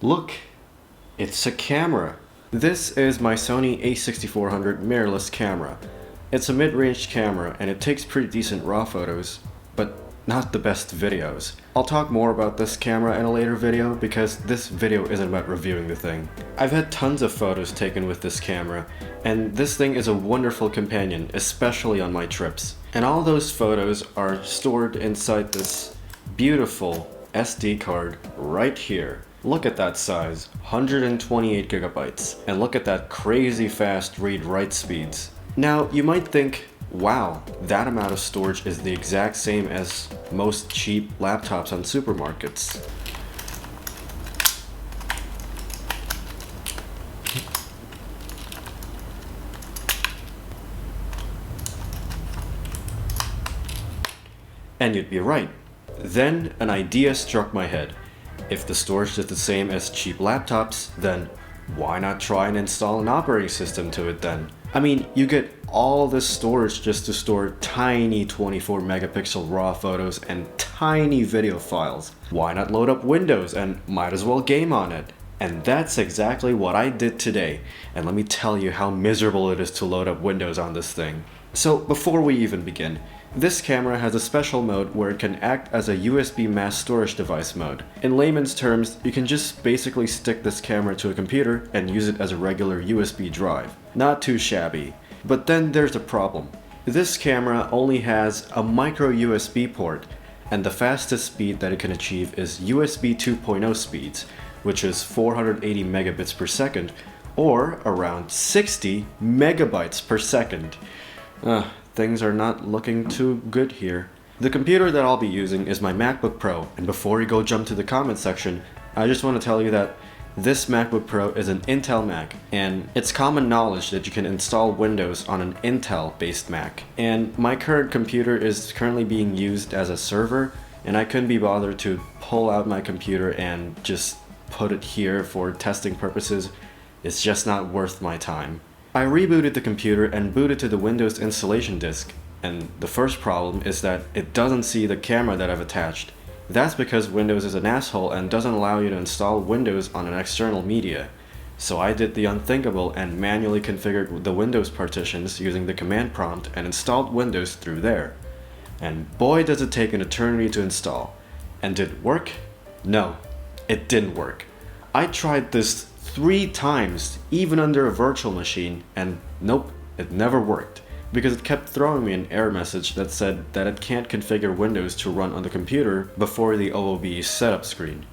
Look, it's a camera. This is my Sony a6400 mirrorless camera. It's a mid-range camera and it takes pretty decent raw photos, but not the best videos. I'll talk more about this camera in a later video because this video isn't about reviewing the thing. I've had tons of photos taken with this camera, and this thing is a wonderful companion, especially on my trips. And all those photos are stored inside this beautiful SD card right here. Look at that size, 128 gigabytes, and look at that crazy fast read-write speeds. Now, you might think, wow, that amount of storage is the exact same as most cheap laptops on supermarkets. And you'd be right. Then an idea struck my head. If the storage is the same as cheap laptops, then why not try and install an operating system to it then? I mean, you get all this storage just to store tiny 24 megapixel raw photos and tiny video files. Why not load up Windows and might as well game on it? And that's exactly what I did today. And let me tell you how miserable it is to load up Windows on this thing. So before we even begin, this camera has a special mode where it can act as a USB mass storage device mode. In layman's terms, you can just basically stick this camera to a computer and use it as a regular USB drive. Not too shabby. But then there's a problem. This camera only has a micro USB port, and the fastest speed that it can achieve is USB 2.0 speeds, which is 480 megabits per second, or around 60 megabytes per second. Things are not looking too good here. The computer that I'll be using is my MacBook Pro, and before you go jump to the comment section, I just want to tell you that this MacBook Pro is an Intel Mac, and it's common knowledge that you can install Windows on an Intel-based Mac. And my current computer is currently being used as a server, and I couldn't be bothered to pull out my computer and just put it here for testing purposes. It's just not worth my time. I rebooted the computer and booted to the Windows installation disk, and the first problem is that it doesn't see the camera that I've attached. That's because Windows is an asshole and doesn't allow you to install Windows on an external media. So I did the unthinkable and manually configured the Windows partitions using the command prompt and installed Windows through there. And boy does it take an eternity to install. And did it work? No, it didn't work. I tried this 3 times, even under a virtual machine, and nope, it never worked. Because it kept throwing me an error message that said that it can't configure Windows to run on the computer before the OOB setup screen.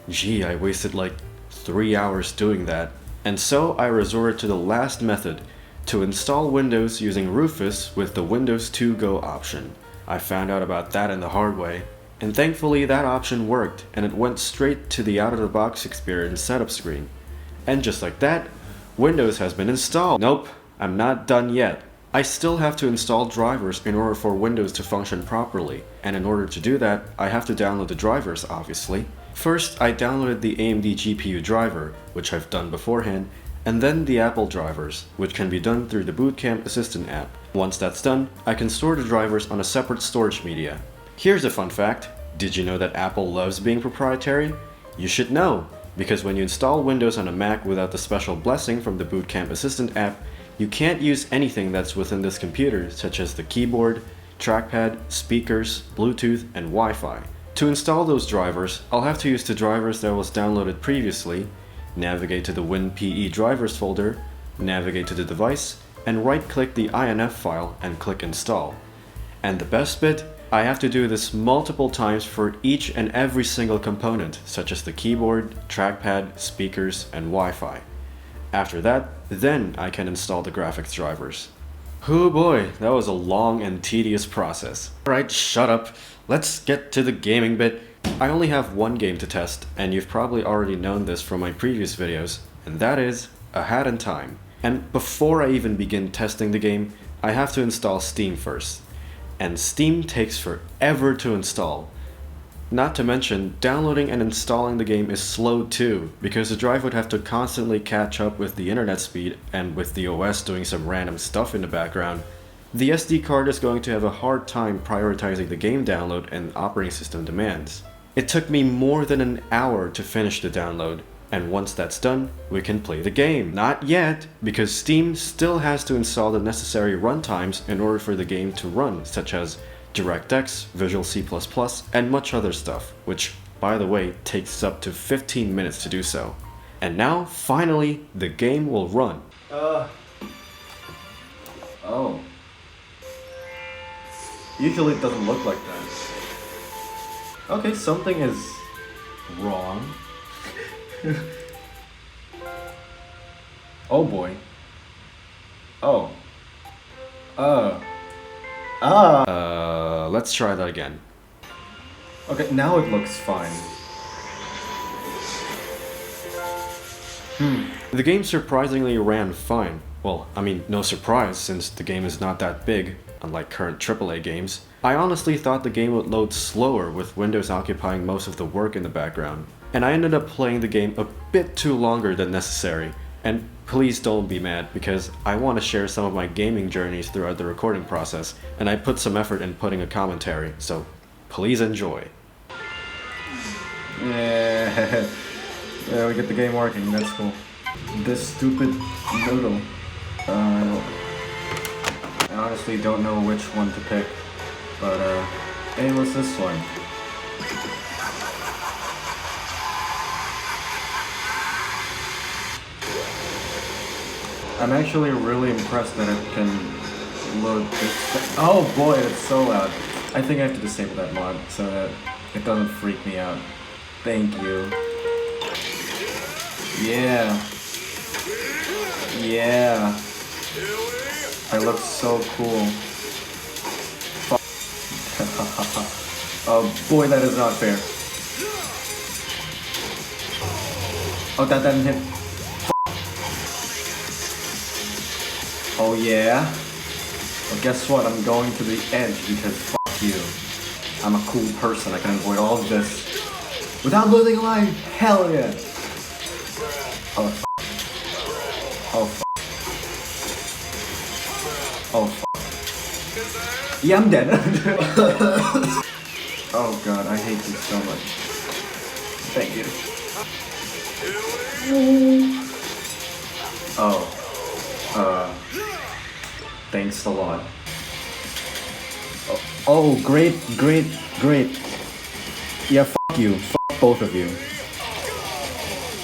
Gee, I wasted like 3 hours doing that. And so I resorted to the last method, to install Windows using Rufus with the Windows 2 Go option. I found out about that in the hard way, and thankfully that option worked, and it went straight to the out-of-the-box experience setup screen. And just like that, Windows has been installed. Nope, I'm not done yet. I still have to install drivers in order for Windows to function properly, and in order to do that, I have to download the drivers, obviously. First, I downloaded the AMD GPU driver, which I've done beforehand, and then the Apple drivers, which can be done through the Boot Camp Assistant app. Once that's done, I can store the drivers on a separate storage media. Here's a fun fact. Did you know that Apple loves being proprietary? You should know, because when you install Windows on a Mac without the special blessing from the Boot Camp Assistant app, you can't use anything that's within this computer, such as the keyboard, trackpad, speakers, Bluetooth, and Wi-Fi. To install those drivers, I'll have to use the drivers that was downloaded previously, navigate to the WinPE drivers folder, navigate to the device, and right-click the INF file and click install. And the best bit? I have to do this multiple times for each and every single component, such as the keyboard, trackpad, speakers, and Wi-Fi. After that, then I can install the graphics drivers. Oh boy, that was a long and tedious process. Alright, shut up. Let's get to the gaming bit. I only have one game to test, and you've probably already known this from my previous videos, and that is A Hat in Time. And before I even begin testing the game, I have to install Steam first. And Steam takes forever to install. Not to mention, downloading and installing the game is slow too, because the drive would have to constantly catch up with the internet speed, and with the OS doing some random stuff in the background, the SD card is going to have a hard time prioritizing the game download and operating system demands. It took me more than an hour to finish the download, And once that's done, we can play the game. Not yet, because Steam still has to install the necessary runtimes in order for the game to run, such as DirectX, Visual C++, and much other stuff, which, by the way, takes up to 15 minutes to do so. And now, finally, the game will run. Oh. Usually it doesn't look like that. Okay, something is wrong. Oh boy. Oh. Let's try that again. Okay, now it looks fine. The game surprisingly ran fine. Well, I mean, no surprise since the game is not that big, unlike current AAA games. I honestly thought the game would load slower with Windows occupying most of the work in the background. And I ended up playing the game a bit too longer than necessary. And please don't be mad, because I want to share some of my gaming journeys throughout the recording process, and I put some effort in putting a commentary, so please enjoy. Yeah, yeah, we get the game working, that's cool. This stupid noodle. I honestly don't know which one to pick, but hey, what's this one? I'm actually really impressed that it can load this. Oh boy, it's so loud. I think I have to disable that mod so that it doesn't freak me out. Thank you. Yeah. Yeah. I look so cool. Oh boy, that is not fair. Oh, that didn't hit. Oh yeah? Well, guess what? I'm going to the edge because fuck you. I'm a cool person. I can avoid all of this without losing a life. Hell yeah! Oh fuck. Oh fuck. Oh fuck. Yeah, I'm dead. Oh god, I hate you so much. Thank you. Oh. Thanks a lot. Oh, great. Yeah, fuck you. Fuck both of you.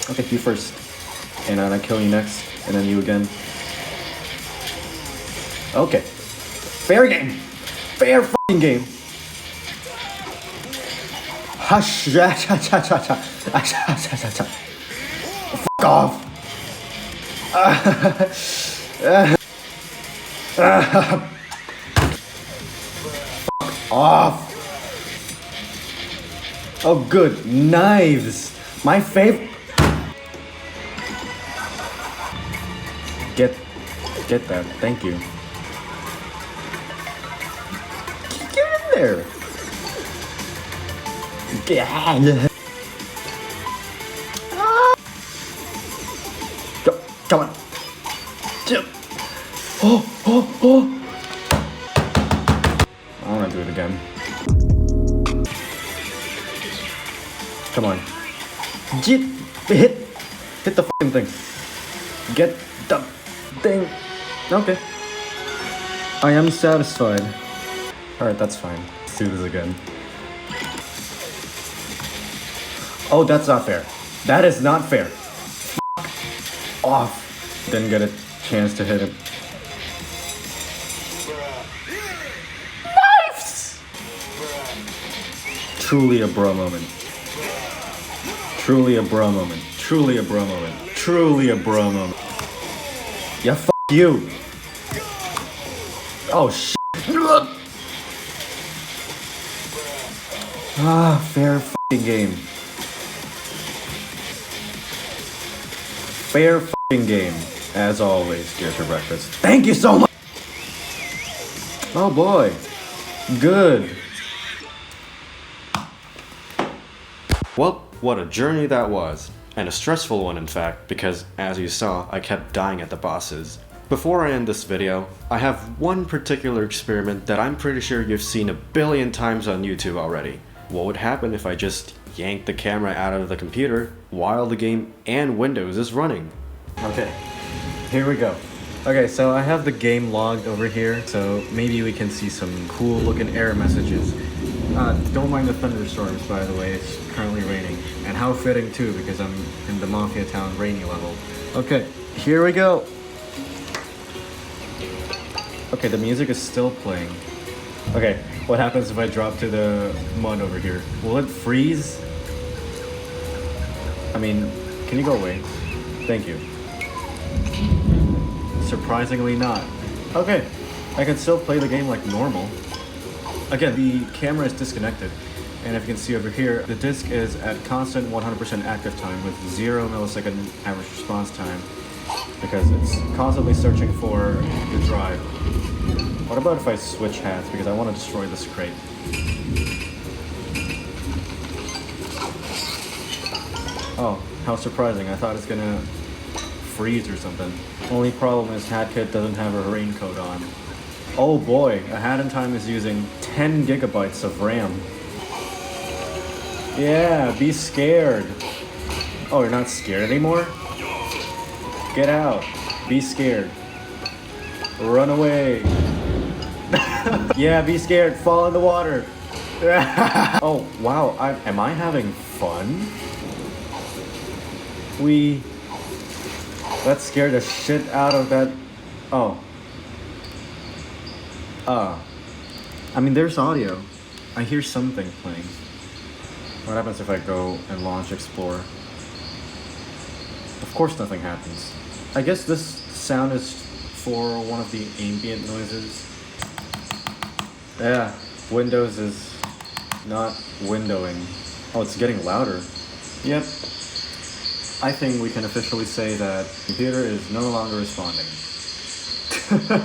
I'll take you first. And then I kill you next. And then you again. Okay. Fair game. Fair fucking game. Hush. Fuck off. Off. Oh good, knives. My favorite. Get that. Thank you. Get in there. Get. Go, come on. Oh. I wanna do it again. Come on. Hit the fucking thing. Get the thing. Okay. I am satisfied. Alright, that's fine. Let's do this again. Oh, that's not fair. That is not fair. Fuck off. Didn't get a chance to hit it. Truly a bro moment. Truly a bro moment. Truly a bro moment. Truly a bro moment. Yeah, fuck you. Oh shit. Ah, fair fucking game. Fair fucking game. As always, Gears for breakfast. Thank you so much. Oh boy. Good. Well, what a journey that was. And a stressful one in fact, because as you saw, I kept dying at the bosses. Before I end this video, I have one particular experiment that I'm pretty sure you've seen a billion times on YouTube already. what would happen if I just yank the camera out of the computer while the game and Windows is running? Okay, here we go. Okay, so I have the game logged over here, so maybe we can see some cool looking error messages. Don't mind the thunderstorms, by the way, it's currently raining. And how fitting too, because I'm in the Mafia Town rainy level. Okay, here we go. Okay, the music is still playing. Okay, what happens if I drop to the mud over here? Will it freeze? I mean, can you go away? Thank you. Surprisingly not. Okay, I can still play the game like normal. Again, the camera is disconnected, and if you can see over here, the disc is at constant 100% active time with 0 millisecond average response time because it's constantly searching for the drive. What about if I switch hats because I want to destroy this crate? Oh, how surprising. I thought it's gonna freeze or something. Only problem is HatKit doesn't have a raincoat on. Oh boy, a Hat in Time is using 10 gigabytes of RAM. Yeah, be scared. Oh, you're not scared anymore? Get out. Be scared. Run away. Yeah, be scared. Fall in the water. Oh, wow. Am I having fun? That scared the shit out of that. Oh. I mean, there's audio. I hear something playing. What happens if I go and launch Explore? Of course nothing happens. I guess this sound is for one of the ambient noises. Yeah, Windows is not windowing. Oh, it's getting louder. Yep. I think we can officially say that the computer is no longer responding.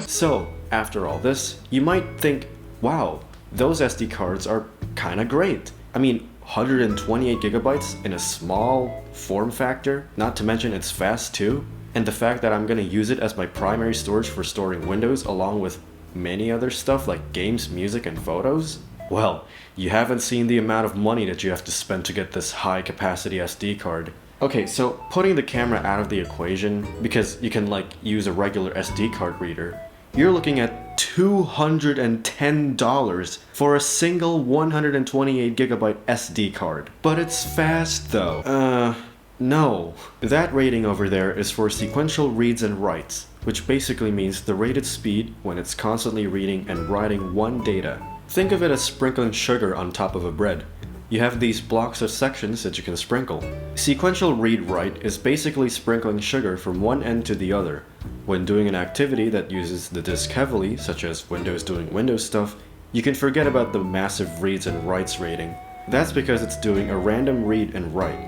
So, after all this, you might think, wow, those SD cards are kinda great. I mean, 128 gigabytes in a small form factor, not to mention it's fast too, and the fact that I'm gonna use it as my primary storage for storing Windows along with many other stuff like games, music, and photos? Well, you haven't seen the amount of money that you have to spend to get this high capacity SD card. Okay, so putting the camera out of the equation, because you can use a regular SD card reader, you're looking at $210 for a single 128 gigabyte SD card. But it's fast though. No. That rating over there is for sequential reads and writes, which basically means the rated speed when it's constantly reading and writing one data. Think of it as sprinkling sugar on top of a bread. You have these blocks of sections that you can sprinkle. Sequential read-write is basically sprinkling sugar from one end to the other. When doing an activity that uses the disk heavily, such as Windows doing Windows stuff, you can forget about the massive reads and writes rating. That's because it's doing a random read and write,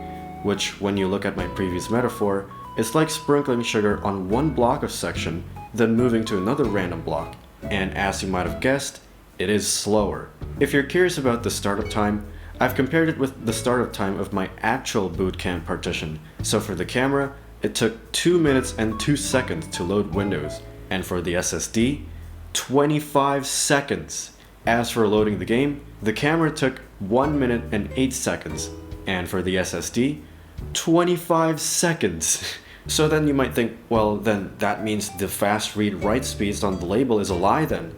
which, when you look at my previous metaphor, is like sprinkling sugar on one block of section, then moving to another random block. And as you might have guessed, it is slower. If you're curious about the startup time, I've compared it with the startup time of my actual bootcamp partition. So for the camera, it took 2 minutes and 2 seconds to load Windows, and for the SSD, 25 seconds. As for loading the game, the camera took 1 minute and 8 seconds, and for the SSD, 25 seconds. So then you might think, well then that means the fast read-write speeds on the label is a lie then.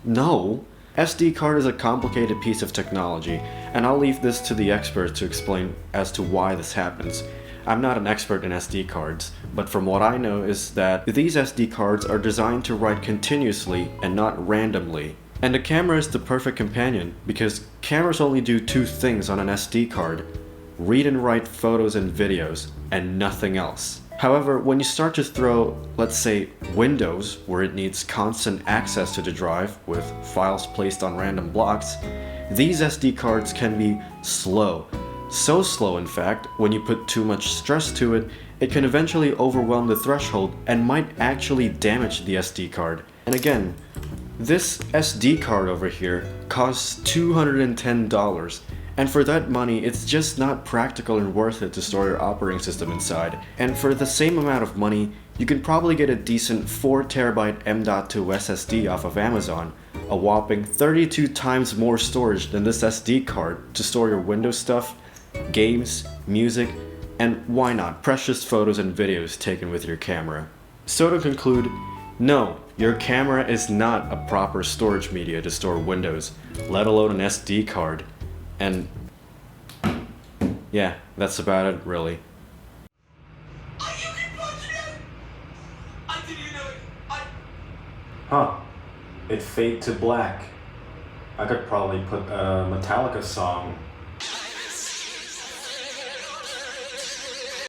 No. SD card is a complicated piece of technology, and I'll leave this to the experts to explain as to why this happens. I'm not an expert in SD cards, but from what I know is that these SD cards are designed to write continuously and not randomly. And the camera is the perfect companion, because cameras only do two things on an SD card: read and write photos and videos, and nothing else. However, when you start to throw, let's say, Windows, where it needs constant access to the drive with files placed on random blocks, these SD cards can be slow. So slow, in fact, when you put too much stress to it, it can eventually overwhelm the threshold and might actually damage the SD card. And again, this SD card over here costs $210, And for that money, it's just not practical and worth it to store your operating system inside. And for the same amount of money, you can probably get a decent 4TB M.2 SSD off of Amazon, a whopping 32 times more storage than this SD card to store your Windows stuff, games, music, and why not precious photos and videos taken with your camera. So to conclude, no, your camera is not a proper storage media to store Windows, let alone an SD card. And yeah, that's about it, really. Huh. It fade to black. I could probably put a Metallica song